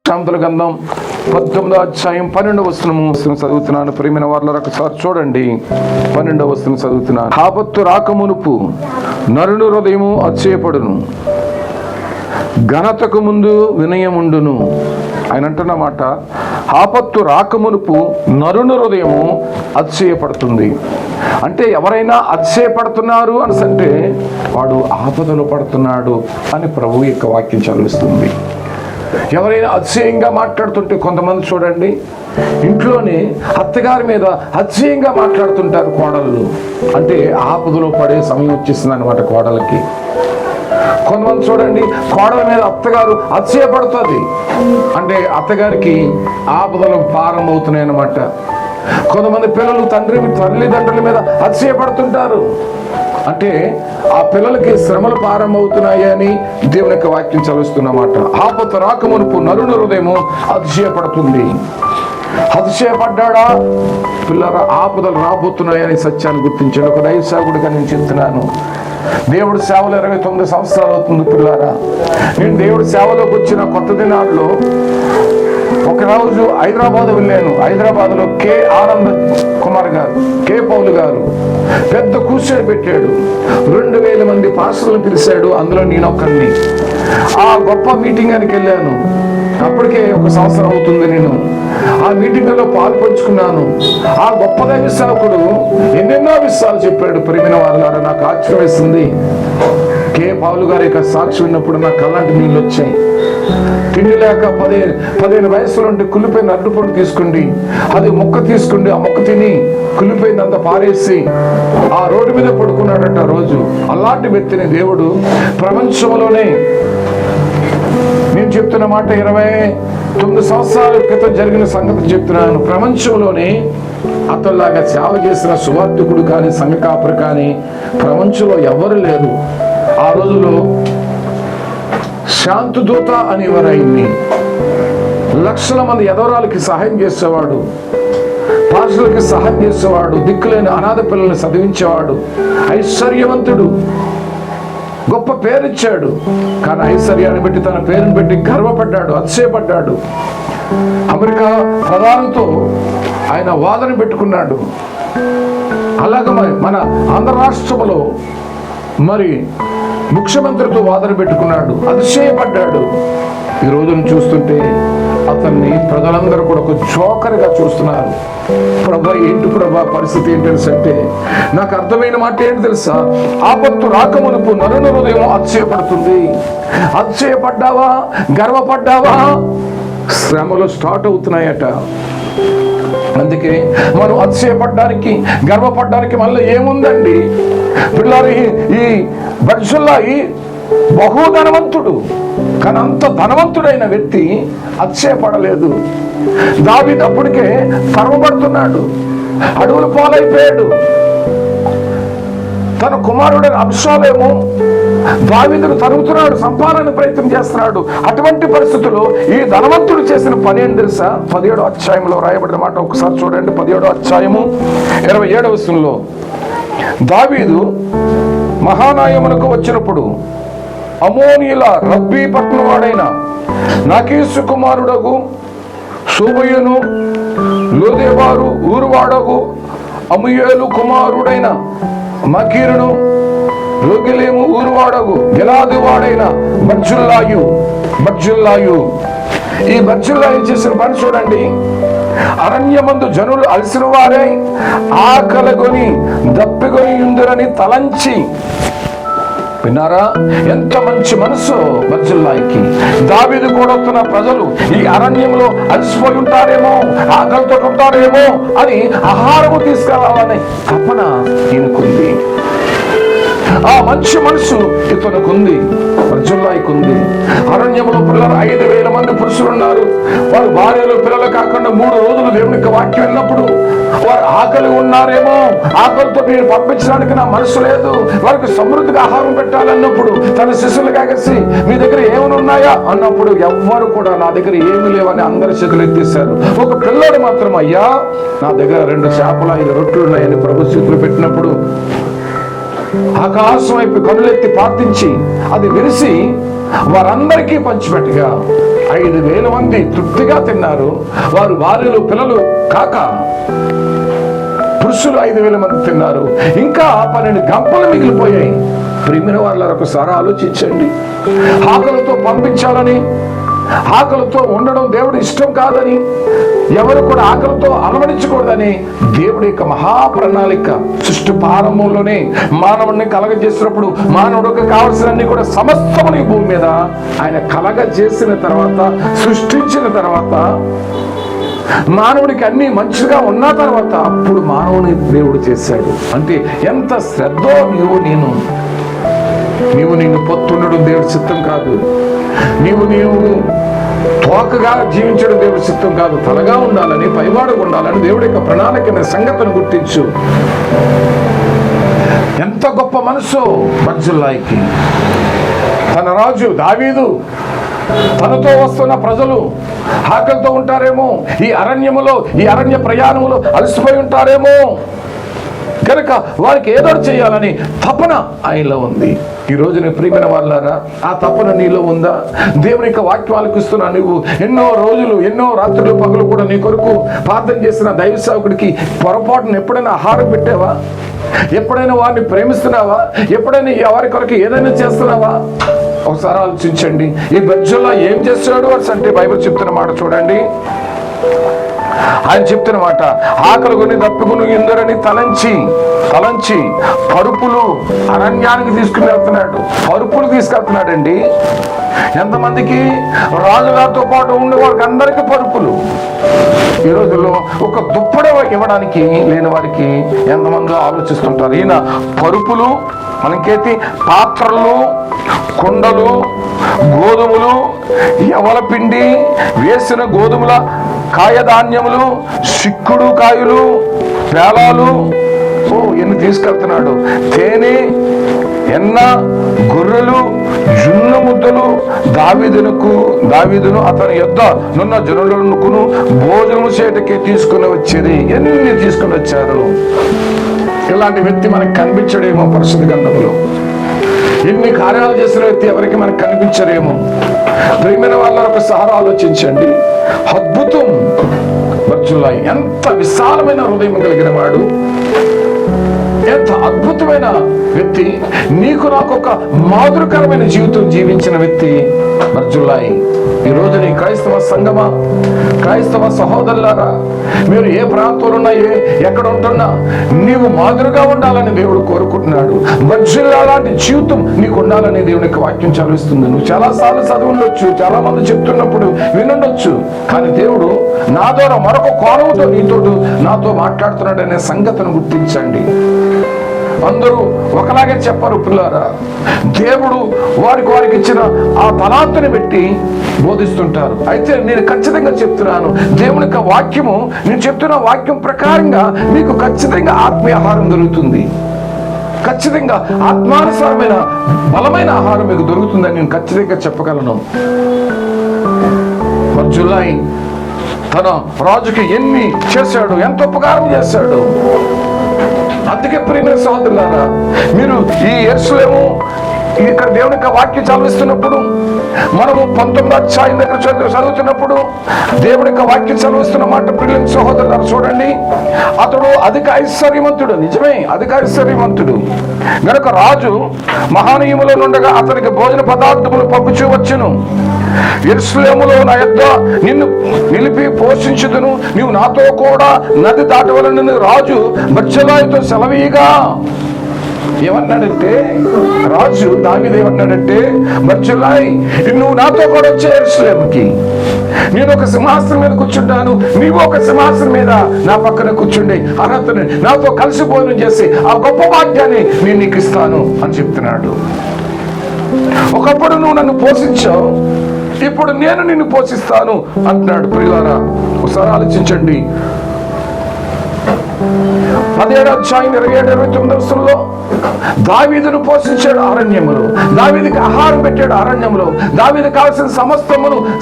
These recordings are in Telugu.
సామెతల గ్రంథం 19వ అధ్యాయం 12వ వచనము చదువుతున్నాను. ప్రియమైన వారులారా, ఒకసారి చూడండి. 12వ వచనం చదువుతున్నాను. ఆపత్తు రాకమునుపు నరుని హృదయము అతిశయపడును, ఘనతకు ముందు వినయముండును. ఆయన అంటున్నమాట, ఆపత్తు రాకమునుపు నరుని హృదయము అతిశయపడుతుంది. అంటే ఎవరైనా అతిశయపడుతున్నారు అంటే వాడు ఆపదలో పడుతున్నాడు అని ప్రభు యొక్క వాక్యం చదివిస్తుంది. ఎవరైనా అతిశయంగా మాట్లాడుతుంటే, కొంతమంది చూడండి ఇంట్లోనే అత్తగారి మీద అతిశయంగా మాట్లాడుతుంటారు కోడళ్ళు. అంటే ఆపదలో పడే సమయం వచ్చేస్తుంది అన్నమాట కోడలకి. కొంతమంది చూడండి కోడల మీద అత్తగారు అతిశయపడుతుంది, అంటే అత్తగారికి ఆపదలు ప్రారంభమవుతున్నాయి అన్నమాట. కొంతమంది పిల్లలు తల్లిదండ్రుల మీద అతిశయపడుతుంటారు, అంటే ఆ పిల్లలకి శ్రమలు ప్రారంభమవుతున్నాయి అని దేవుని యొక్క వాక్యం చదువుతున్నమాట. ఆపద రాకమునుపు నరుని హృదయము అతిశయపడుతుంది. అతిశయపడ్డా పిల్లల ఆపదలు రాబోతున్నాయని సత్యాన్ని గుర్తించాడు. ఒక దైవ సేవకుడిగా నేను చెప్తున్నాను. దేవుడి సేవలు 29 సంవత్సరాలు అవుతుంది పిల్లారా. నేను దేవుడి సేవలోకి వచ్చిన కొత్త దినాల్లో ఒకరోజు హైదరాబాద్ వెళ్ళాను. హైదరాబాద్లో కే ఆనంద్ కుమార్ గారు, కే పౌలు గారు పెద్ద కూర్చొని పెట్టాడు. 2000 మంది పాస్టర్లను పిలిచాడు, అందులో నేను ఒక్కడిని. ఆ గొప్ప మీటింగ్ అని వెళ్ళాను. అప్పటికే 1 సంవత్సరం అవుతుంది. నేను ఆ మీటింగ్లో పాల్పంచుకున్నాను. ఆ గొప్ప దైవ సేవకుడు ఎన్నెన్నో విషయాలు చెప్పాడు. ప్రియమైన వారులారా, నాకు ఆశ్చర్యం వేస్తుంది. కే పౌలు గారి యొక్క సాక్షి విన్నప్పుడు నాకు కళ్ళంటి నీళ్ళు వచ్చాయి. తిండి లేక 15 వయసులో ఉంటే కుళ్ళిపోయిన అడ్డుపొడి తీసుకుండి, అది మొక్క తీసుకుండి, ఆ మొక్క తిని కుళ్ళిపోయిందంతా పారేసి ఆ రోడ్డు మీద పడుకున్నాడట రోజు. అలాంటి వ్యక్తిని దేవుడు ప్రపంచంలోనే, నేను చెప్తున్న మాట 29 సంవత్సరాల క్రితం జరిగిన సంగతి చెప్తున్నాను, ప్రపంచంలోనే అతనిలాగా సేవ చేసిన సువార్థికుడు కానీ సంఘ కాపరి కానీ ప్రపంచంలో ఎవరు లేరు. ఆ రోజులో శాంతిదూత అనేవారు. ఆయన్ని లక్షల మంది ఎదవరాలకి సహాయం చేసేవాడు, పాస్టర్లకి సహాయం చేసేవాడు, దిక్కులేని అనాథ పిల్లల్ని చదివించేవాడు, ఐశ్వర్యవంతుడు, గొప్ప పేరిచ్చాడు. కానీ ఐశ్వర్యాన్ని బట్టి తన పేరుని బట్టి గర్వపడ్డాడు, అతిశయపడ్డాడు. అమెరికా ప్రధానితో ఆయన వాదన పెట్టుకున్నాడు. అలాగే మన ఆంధ్ర రాష్ట్రంలో మరి ముఖ్యమంత్రితో వాదన పెట్టుకున్నాడు, అతిశయపడ్డాడు. ఈ రోజును చూస్తుంటే అతన్ని ప్రజలందరూ కూడా ఒక జోకర్గా చూస్తున్నారు. ప్రభా ఏంటి ప్రభా పరిస్థితి ఏంటి అంటే, నాకు అర్థమైన మాట ఏంటి తెలుసా? ఆపత్తు రాకమునుపు నరుని హృదయం అతిశయపడుతుంది. అతిశయపడ్డావా, గర్వపడ్డావా, శ్రమలు స్టార్ట్ అవుతున్నాయట. అందుకే మనం అతిశయపడ్డానికి, గర్వపడ్డానికి మళ్ళీ ఏముందండి పిల్లలు? ఈ బర్జుల్లాయి బహు ధనవంతుడు, కానీ అంత ధనవంతుడైన వ్యక్తి అతిశయపడలేదు. దావీదు అప్పటికే గర్వపడుతున్నాడు, అడవుల పాలైపోయాడు. తన కుమారుడైన అబ్షాలోము దావీదును తరుగుతున్నాడు, సంపాదన ప్రయత్నం చేస్తున్నాడు. అటువంటి పరిస్థితుల్లో ఈ ధనవంతుడు చేసిన పని ఏం తెలుసా? 17వ అధ్యాయంలో రాయబడిన మాట ఒకసారి చూడండి. 17వ అధ్యాయము 27వ వచనంలో, దావీదు మహానాయమునకు వచ్చినప్పుడు అమోనీయుల రబ్బీ పట్టణ వాడైన నాకీసు కుమారుడగు షోబయును, లోదేవారు ఊరువాడగు అమూయేలు కుమారుడైన మకీరును, రోగిలేము ఊరువాడగు గిలాదు వాడైన బర్జుల్లాయు. ఈ బర్జుల్లాయు చేసిన పని చూడండి. అరణ్యమందు జనులు అలసిన వారై ఆకలిగొని దప్పిగొని ఉందిరని తలంచి, విన్నారా ఎంత మంచి మనసు బర్జిల్లాయికి. దావీదు కూడా వస్తున్న ప్రజలు ఈ అరణ్యంలో అలసిపోయి ఉంటారేమో, ఆకలితో ఉంటారేమో అని ఆహారము తీసుకెళ్లాలని తపన ఈయనకుంది. ఆ మంచి మనసు ఇతనుకుంది, బర్జిల్లాయికి ఉంది. అరణ్యంలో పిల్లలు 5,000 మంది పురుషులు ఉన్నారు. వారు భార్యలు పిల్లలు కాకుండా 3 రోజులు దేవునికి వాక్యం విన్నప్పుడు వారు ఆకలి ఉన్నారేమో, ఆకలితో నేను పంపించడానికి నా మనసు లేదు, వారికి సమృద్ధిగా ఆహారం పెట్టాలన్నప్పుడు తన శిష్యులు కాకేసి మీ దగ్గర ఏమైనా ఉన్నాయా అన్నప్పుడు ఎవ్వరు కూడా నా దగ్గర ఏమి లేవని అందరి చేతులు ఎత్తేశారు. ఒక పిల్లడు మాత్రం, అయ్యా నా దగ్గర 2 చేపలు 5 రొట్టెలు ఉన్నాయని ప్రభు చేతులు పెట్టినప్పుడు ఆకాశం వైపు కనులెత్తి ప్రార్థించి అది విరిసి వారందరికీ పంచిపెట్టగా 5,000 మంది తృప్తిగా తిన్నారు. వారు భార్యలు పిల్లలు కాక పురుషులు 5,000 మంది తిన్నారు. ఇంకా 12 గంపలు మిగిలిపోయాయి. ప్రియమైన వాళ్ళ ఒకసారి ఆలోచించండి. ఆకలితో పంపించాలని, ఆకలితో ఉండడం దేవుడు ఇష్టం కాదని, ఎవరు కూడా ఆకలితో అలవడించకూడదని దేవుడి యొక్క మహాప్రణాళిక సృష్టి ప్రారంభంలోనే మానవుడిని కలగజేసినప్పుడు మానవుడికి కావలసినన్ని కూడా సమస్తముని భూమి మీద ఆయన కలగజేసిన తర్వాత, సృష్టించిన తర్వాత, మానవుడికి అన్ని మంచిగా ఉన్న తర్వాత అప్పుడు మానవుని దేవుడు చేశాడు. అంటే ఎంత శ్రద్ధో నీవు నిన్ను పొత్తుండడం దేవుడి చిత్తం కాదు. నీవు తోకగా జీవించడం దేవుడి చిత్తం కాదు. తలగా ఉండాలని, పైవాడుగా ఉండాలని దేవుడి యొక్క ప్రణాళిక సంగతిని గుర్తించు. ఎంత గొప్ప మనసు బర్జిల్లాయికి. తన రాజు దావీదు, తనతో వస్తున్న ప్రజలు ఆకలితో ఉంటారేమో, ఈ అరణ్య ప్రయాణములో అలసిపోయి ఉంటారేమో కనుక వారికి ఏదో చేయాలని తపన ఆయనలో ఉంది. ఈ రోజు నీ ప్రియమైన వాళ్ళారా, ఆ తపన నీలో ఉందా? దేవుని యొక్క వాక్యం ఆలకిస్తున్నా. నువ్వు ఎన్నో రోజులు, ఎన్నో రాత్రులు పగలు కూడా నీ కొరకు ప్రార్థన చేసిన దైవ సేవకుడికి పొరపాటును ఎప్పుడైనా ఆహారం పెట్టావా? ఎప్పుడైనా వారిని ప్రేమిస్తున్నావా? ఎప్పుడైనా వారి కొరకు ఏదైనా చేస్తున్నావా? ఒకసారి ఆలోచించండి. ఈ బర్జిల్లా ఏం చేస్తాడు అంటే బైబిల్ చెప్తున్న మాట చూడండి. ఆయన చెప్తున్న మాట, ఆకలి కొని దప్పుకుని ఇందరని తలంచి పరుపులు అరణ్యానికి తీసుకుని వెళ్తున్నాడు. పరుపులు తీసుకెళ్తున్నాడండి. ఎంతమందికి? రాజుగారితో పాటు ఉండే వారికి అందరికీ పరుపులు. ఈ రోజుల్లో ఒక దుప్పడ ఇవ్వడానికి లేని వారికి ఎంతమంది ఆలోచిస్తుంటారు. ఈయన పరుపులు, మనకేతి పాత్రలు, కుండలు, గోధుమలు, యవల పిండి వేసిన గోధుమల కాయధాన్యములు, సిక్కుడు కాయలు, పేలాలు, ఎన్ని తీసుకెళ్తున్నాడు. తేనె, ఎన్న, గొర్రెలు, జున్న ముద్దలు దావీదును అతని యొద్ద నున్న జనులకును భోజనము చేయటకే తీసుకుని వచ్చేది. ఎన్ని తీసుకుని వచ్చారు. ఇలాంటి వ్యక్తి మనకు కనిపించడేమో పరిశుద్ధ గ్రంథంలో. ఎన్ని కార్యాలు చేసిన వ్యక్తి ఎవరికి మనకు కనిపించరేమో. ప్రియమైన వాళ్ళ ఒకసారి ఆలోచించండి. అద్భుతం బర్జిల్లా. ఎంత విశాలమైన హృదయం కలిగిన వాడు, ఎంత అద్భుతమైన వ్యక్తి. నీకు నాకు ఒక మాదిరికరమైన జీవితం జీవించిన వ్యక్తి బర్జిల్లా. ఈ రోజు నీ క్రైస్తవ సంఘమా, క్రైస్తవ సహోదరులారా, మీరు ఏ ప్రాంతంలో ఉన్నా, ఎక్కడ ఉంటున్నా నీవు మాదిరిగా ఉండాలని దేవుడు కోరుకుంటున్నాడు. బర్జిల్లా లాంటి జీవితం నీకు ఉండాలని దేవునికి వాక్యం చదివిస్తుంది. నువ్వు చాలాసార్లు చదివిండొచ్చు, చాలా మంది చెప్తున్నప్పుడు వినుండొచ్చు, కానీ దేవుడు నా ద్వారా మరొక కోణంతో నాతో మాట్లాడుతున్నాడు అనే సంగతిని గుర్తించండి. అందరూ ఒకలాగే చెప్పరు పిల్లారా. దేవుడు వారికి ఇచ్చిన ఆ తలాంతుని పెట్టి బోధిస్తుంటారు. అయితే నేను ఖచ్చితంగా చెప్తున్నాను, దేవుని యొక్క వాక్యము, నేను చెప్తున్న వాక్యం ప్రకారంగా మీకు ఖచ్చితంగా ఆత్మీయ ఆహారం దొరుకుతుంది. ఖచ్చితంగా ఆత్మానుసారమైన బలమైన ఆహారం మీకు దొరుకుతుందని నేను ఖచ్చితంగా చెప్పగలను. బర్జిల్లా తన రాజుకి ఎన్ని చేశాడు, ఎంత ఉపకారం చేశాడు. అందుకే ప్రియమైన సహోదరులారా, మీరు ఈ యెరూషలేము ఇక్కడ దేవుని యొక్క వాక్యం చదివిస్తున్నప్పుడు, మనము 19వ అధ్యాయం దగ్గర చదువుతున్నప్పుడు దేవుని యొక్క వాక్యం చదివిస్తున్న మాట ప్రియమైన సహోదరులారా చూడండి. అతడు అధిక ఐశ్వర్యవంతుడు. నిజమే, అధిక ఐశ్వర్యవంతుడు గనుక రాజు మహానీయములో నుండగా అతనికి భోజన పదార్థములు పంపుచూ వచ్చును. యెరూషలేములో నా యొద్ద నిన్ను నిలిపి పోషించుదును, నీవు నాతో కూడా నది దాటవలనని రాజు బర్జిల్లాతో సెలవీయగా. ఏమన్నాడంటే రాజు దావీదు ఏమన్నాడంటే, బర్జిల్లా నువ్వు నాతో కూడా వచ్చే యెరూషలేముకి, నేను ఒక సింహాసనం మీద కూర్చుంటాను, నీవు ఒక సింహాసనం మీద నా పక్కన కూర్చుండే అర్హతని నాతో కలిసి భోజనం చేసి ఆ గొప్ప భాగ్యాన్ని నేను నీకు ఇస్తాను అని చెప్తున్నాడు. ఒకప్పుడు నువ్వు నన్ను పోషించావు, ఇప్పుడు నేను నిన్ను పోషిస్తాను అంటున్నాడు. ప్రియులారా ఒకసారి ఆలోచించండి. 17వ అధ్యాయం 27-29 దావీదును పోషించాడు అరణ్యములో, దావీదుకి ఆహారం పెట్టాడు అరణ్యములో, దావీదుకు కావాల్సిన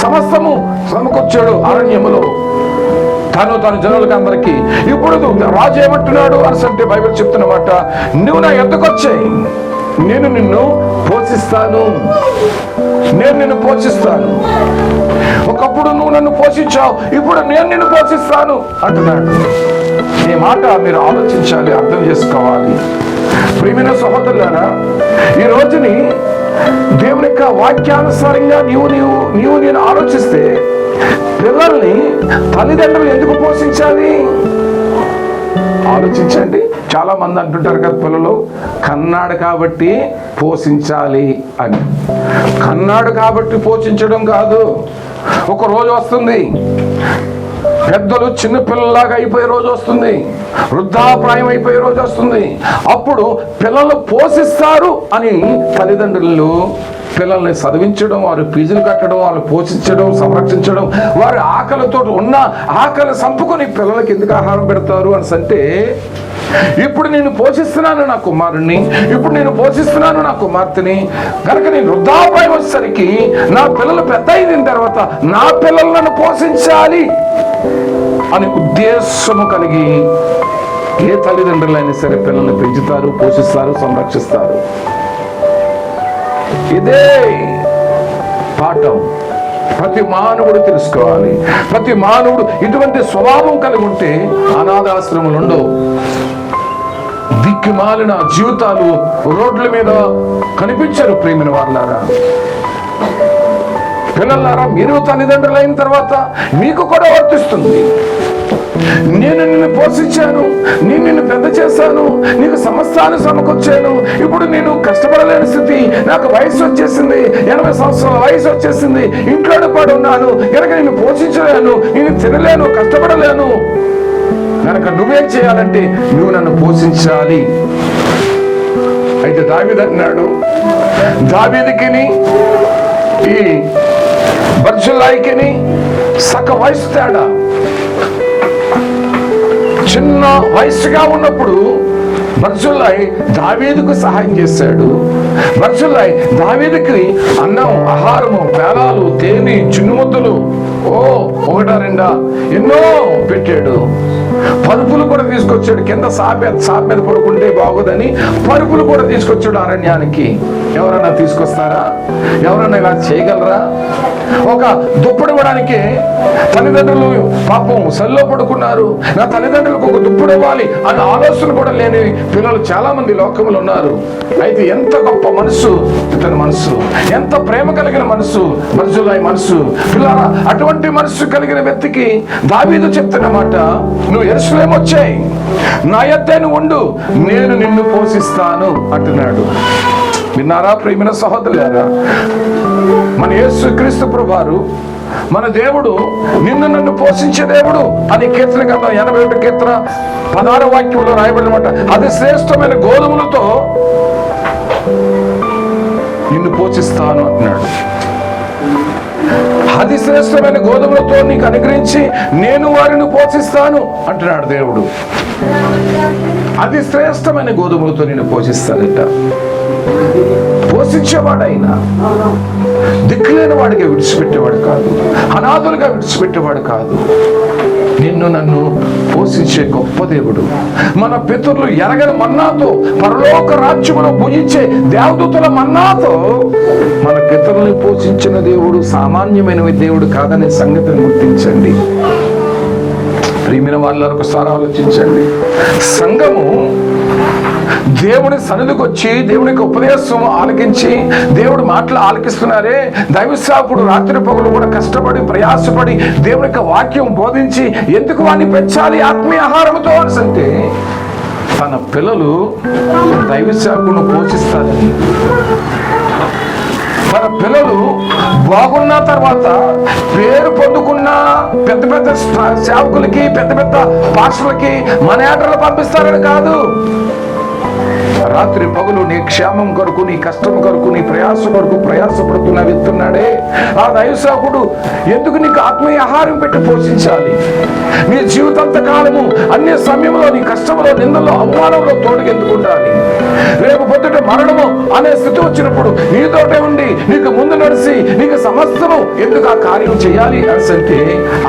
సమస్తము సమకూర్చాడు అరణ్యములో, తన జనులకు అందరికీ. ఇప్పుడు రాజు ఏమంటున్నాడు అంటే బైబిల్ చెప్తున్నమాట, నువ్వు నా యొద్దకు వచ్చాయి, నేను నిన్ను పోషిస్తాను, నేను నిన్ను పోషిస్తాను. ఒకప్పుడు నువ్వు నన్ను పోషించావు, ఇప్పుడు నేను నిన్ను పోషిస్తాను అంటున్నాడు. ఈ మాట మీరు ఆలోచించాలి, అర్థం చేసుకోవాలి. ప్రియమైన సహోదరులారా, ఈ రోజుని దేవుని యొక్క వాక్యానుసారంగా నీవు నేను ఆలోచిస్తే, పిల్లల్ని తల్లిదండ్రులు ఎందుకు పోషించాలి ఆలోచించండి. చాలా మంది అంటుంటారు కదా, పిల్లలు కన్నాడు కాబట్టి పోషించాలి అని. కన్నాడు కాబట్టి పోషించడం కాదు. ఒక రోజు వస్తుంది, పెద్దలు చిన్న పిల్లలాగా అయిపోయే రోజు వస్తుంది, వృద్ధాప్రాయం అయిపోయే రోజు వస్తుంది. అప్పుడు పిల్లలు పోషిస్తారు అని తల్లిదండ్రులు పిల్లల్ని చదివించడం, వారు ఫీజులు కట్టడం, వాళ్ళు పోషించడం, సంరక్షించడం, వారి ఆకలితో ఉన్న ఆకలి సంపుకొని పిల్లలకి ఎందుకు ఆహారం పెడతారు అని అంటే, ఇప్పుడు నేను పోషిస్తున్నాను నా కుమారుణ్ణి, ఇప్పుడు నేను పోషిస్తున్నాను నా కుమార్తెని, కనుక నేను వృద్ధాప్రాయం వచ్చేసరికి నా పిల్లలు పెద్ద అయిన తర్వాత నా పిల్లలను పోషించాలి అనే ఉద్దేశము కలిగి ఏ తల్లిదండ్రులైనా సరే పిల్లల్ని పెంచుతారు, పోషిస్తారు, సంరక్షిస్తారు. ఇదే పాఠం ప్రతి మానవుడు తెలుసుకోవాలి. ప్రతి మానవుడు ఇటువంటి స్వభావం కలిగి ఉంటే అనాథాశ్రమాలు ఉండవు, దిక్కుమాలిన జీవితాలు రోడ్ల మీద కనిపించరు. ప్రేమిన వాళ్ళారా, పిల్లలారా, మీరు తల్లిదండ్రులు అయిన తర్వాత మీకు కూడా వర్తిస్తుంది. నేను నిన్ను పోషించాను, నేను నిన్ను పెద్ద చేశాను, నీకు సమస్తాన్ని సమకూర్చాను. ఇప్పుడు నేను కష్టపడలేని స్థితి, నాకు వయసు వచ్చేసింది, 80 సంవత్సరాల వయసు వచ్చేసింది, ఇంట్లోనే పడి ఉన్నాను, కనుక నేను పోషించలేను, నేను తినలేను, కష్టపడలేను. కనుక నువ్వేం చేయాలంటే నువ్వు నన్ను పోషించాలి. అయితే దావీదు అన్నాడు, దావీదుకిని ఈ బర్జిల్లాయికిని సగ వయసు తేడా. చిన్న వయసుగా ఉన్నప్పుడు బర్జిల్లాయి దావీదుకు సహాయం చేశాడు. బర్జిల్లాయి దావీదుకి అన్నం, ఆహారము, పేలాలు, తేనె, చిన్నుముద్దలు ఒకటా రెండా ఎన్నో పెట్టాడు. పరుపులు కూడా తీసుకొచ్చాడు. కింద సాప్ మీద పడుకుంటే బాగోదని పరుపులు కూడా తీసుకొచ్చాడు అరణ్యానికి. ఎవరన్నా తీసుకొస్తారా? ఎవరన్నా ఇలా చేయగలరా? ఒక దుప్పటి ఇవ్వడానికి తల్లిదండ్రులు పాపం సెల్లో పడుకున్నారు, నా తల్లిదండ్రులకు ఒక దుప్పటి ఇవ్వాలి అన్న ఆలోచన కూడా లేని పిల్లలు చాలా మంది లోకంలో ఉన్నారు. అయితే ఎంత గొప్ప మనసు ఇతని మనసు, ఎంత ప్రేమ కలిగిన మనసు బర్జిల్లాయి మనసు. పిల్లరా, అటువంటి మనసు కలిగిన వ్యక్తికి దావీదు చెప్తున్న మాట, నువ్వు యెరూషలేము వచ్చేయి, నా యొద్దే నువ్వు ఉండు, నేను నిన్ను పోషిస్తాను అంటున్నాడు. విన్నారా ప్రియమైన సహోదరులారా? మన యేసుక్రీస్తు ప్రభువారు, మన దేవుడు నిన్ను నన్ను పోషించే దేవుడు అని కీర్తన గ్రంథం 81 కీర్తన 16వ వాక్యంలో రాయబడినమాట. అది శ్రేష్టమైన గోధుమలతో నిన్ను పోషిస్తాను అంటున్నాడు. అది శ్రేష్టమైన గోధుమలతో నీకు అనుగ్రహించి నేను వారిని పోషిస్తాను అంటున్నాడు దేవుడు. అది శ్రేష్టమైన గోధుమలతో నేను పోషిస్తానట. పోషించేవాడైనా దిక్కులేని వాడిగా విడిచిపెట్టేవాడు కాదు, అనాథులుగా విడిచిపెట్టేవాడు కాదు. నిన్ను నన్ను పోషించే గొప్ప దేవుడు. మన పితరులు ఎరగని మన్నాతో, పరలోక రాజ్యమును భుజించే దేవదూతల మన్నాతో మన పితరుల్ని పోషించిన దేవుడు సామాన్యమైన దేవుడు కాదనే సంగతిని గుర్తించండి. ప్రియమైన వాళ్ళ ఒకసారి ఆలోచించండి. సంఘము దేవుని సన్నిధికి వచ్చి దేవునికి ఉపదేశం ఆలకించి దేవుడు మాటలు ఆలకిస్తున్నారే, దైవ సేవకుడు రాత్రి పగలు కూడా కష్టపడి ప్రయాసపడి దేవుని యొక్క వాక్యం బోధించి ఎందుకు వాడిని పెంచాలి ఆత్మీయ ఆహారంతో అంటే, తన పిల్లలు దైవ సేవకులను పోషిస్తారని. మన పిల్లలు బాగున్న తర్వాత పేరు పొందుకున్న పెద్ద పెద్ద సేవకులకి, పెద్ద పెద్ద పాస్టర్లకి మన ఏటర్లు పంపిస్తారని కాదు. రాత్రి పగులు నీ క్షేమం కొరకు, నీ కష్టం కొరకు, నీ ప్రయాస కొరకు ప్రయాసపడుతున్నా వెళ్తున్నాడే ఆ దైవసేవకుడు ఎందుకు నీకు ఆత్మీయ ఆహారం పెట్టి పోషించాలి? నీ జీవితాంత కాలము అన్ని సమయంలో నీ కష్టంలో, నిందలో, అవమానంలో తోడుగెందుకు ఉండాలి? రేపు పొద్దుట మరణము అనే స్థితి వచ్చినప్పుడు నీతోటే ఉండి నీకు ముందు నడిచి నీకు సమస్తము ఎందుకు ఆ కార్యం చేయాలి అంటే,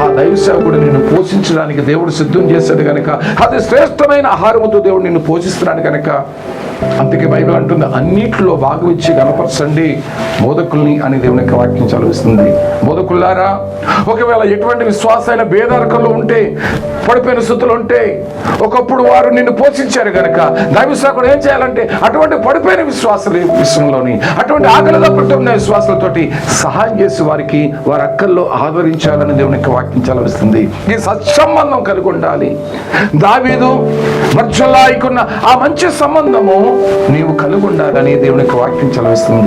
ఆ దైవసేవకుడు నిన్ను పోషించడానికి దేవుడు సిద్ధం చేశాడు కనుక, అది శ్రేష్టమైన ఆహారముతో దేవుడు నిన్ను పోషిస్తున్నాడు కనుక అందుకే బైబిల్ అంటుంది, అన్నిట్లో భాగం ఇచ్చి గణపరచండి బోధకుల్ని అని దేవుని యొక్క వాక్యం చదివిస్తుంది. బోధకులారా, ఒకవేళ ఎటువంటి విశ్వాసమైన భేదరకంలో ఉంటే, పడిపోయిన స్థితులు ఉంటే, ఒకప్పుడు వారు నిన్ను పోషించారు కనుక దైవసేవకుడు ఏం చేయాలంటే అటువంటి పడిపోయిన విశ్వాసాల విషయంలోని, అటువంటి ఆకలిగా పట్టున్న విశ్వాసాలతోటి సహాయం చేసి వారికి వారి అక్కల్లో ఆదరించాలని దేవుని యొక్క వాక్యం చదివిస్తుంది. ఈ సత్సంబంధం కలిగి ఉండాలి. దావీదు మధ్యలాయికున్న ఆ మంచి సంబంధము నీవు కలిగి ఉండాలని దేవుని యొక్క వాక్యం చదివిస్తుంది.